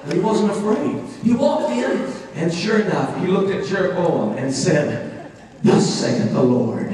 But he wasn't afraid. He walked in, and sure enough, he looked at Jeroboam and said, "Thus saith the Lord,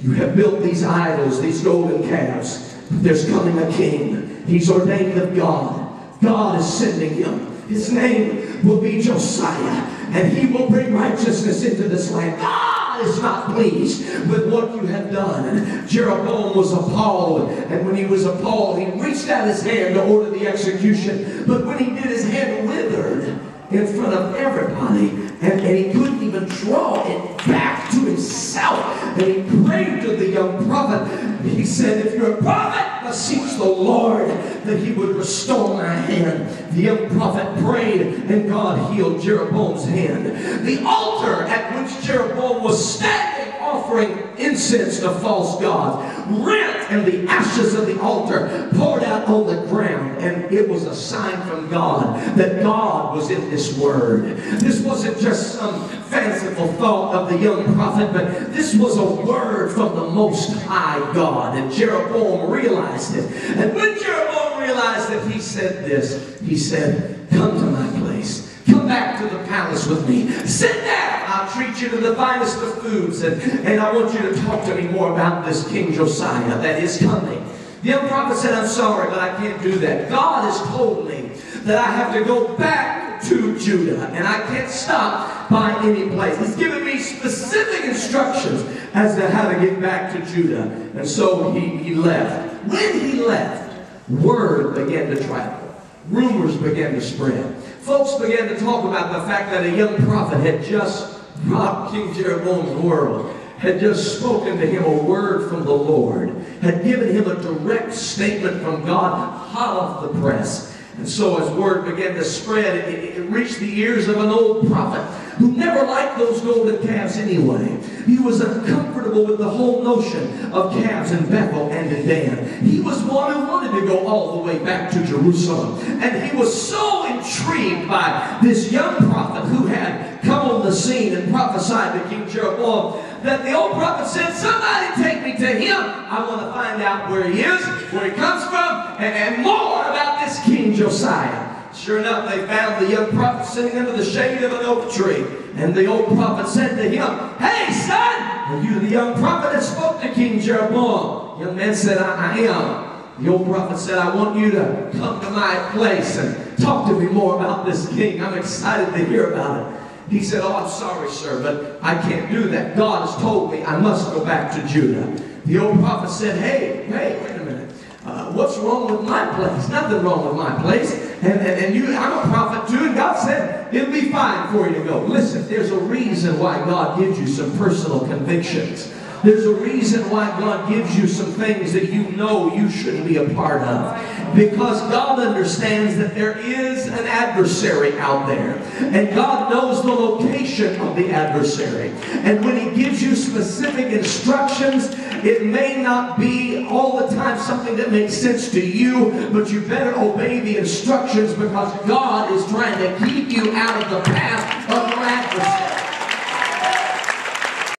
you have built these idols, these golden calves. There's coming a king. He's ordained of God. God is sending him. His name will be Josiah, and he will bring righteousness into this land. God is not pleased with what you have done." And Jeroboam was appalled, and when he was appalled, he reached out his hand to order the execution. But when he did, his hand withered in front of everybody, and he couldn't even draw it back to himself. And he prayed to the young prophet. He said, "If you're a prophet, beseech the Lord that he would restore my hand." The young prophet prayed, and God healed Jeroboam's hand. The altar at which Jeroboam was standing offering incense to false gods rent, and the ashes of the altar poured out on the ground. And it was a sign from God that God was in this word. This wasn't just some fanciful thought of the young prophet, but this was a word from the Most High God. And Jeroboam realized it. And when Jeroboam realized it, he said this. He said, "Come to my place. Come back to the palace with me. Sit down. I'll treat you to the finest of foods. And I want you to talk to me more about this King Josiah that is coming." The young prophet said, "I'm sorry, but I can't do that. God has told me that I have to go back to Judah, and I can't stop by any place. He's given me specific instructions as to how to get back to Judah." And so he left. When he left, word began to travel. Rumors began to spread. Folks began to talk about the fact that a young prophet had just rocked King Jeroboam's world, had just spoken to him a word from the Lord, had given him a direct statement from God, hot off the press. And so as word began to spread, it reached the ears of an old prophet who never liked those golden calves anyway. He was uncomfortable with the whole notion of calves in Bethel and in Dan. He was one who wanted to go all the way back to Jerusalem. And he was so intrigued by this young prophet who had come on the scene and prophesied to King Jeroboam that the old prophet said, "Somebody take me to him. I want to find out where he is, where he comes from, and more about this King Josiah." Sure enough, they found the young prophet sitting under the shade of an oak tree. And the old prophet said to him, "Hey, son, are you the young prophet that spoke to King Jeroboam?" The young man said, I am." The old prophet said, "I want you to come to my place and talk to me more about this king. I'm excited to hear about it." He said, "Oh, I'm sorry, sir, but I can't do that. God has told me I must go back to Judah." The old prophet said, Hey, wait a minute. What's wrong with my place? Nothing wrong with my place. And I'm a prophet too, and God said, it'll be fine for you to go. Listen, there's a reason why God gives you some personal convictions. There's a reason why God gives you some things that you know you shouldn't be a part of. Because God understands that there is an adversary out there. And God knows the location of the adversary. And when he gives you specific instructions, it may not be all the time something that makes sense to you, but you better obey the instructions because God is trying to keep you out of the path of your adversary.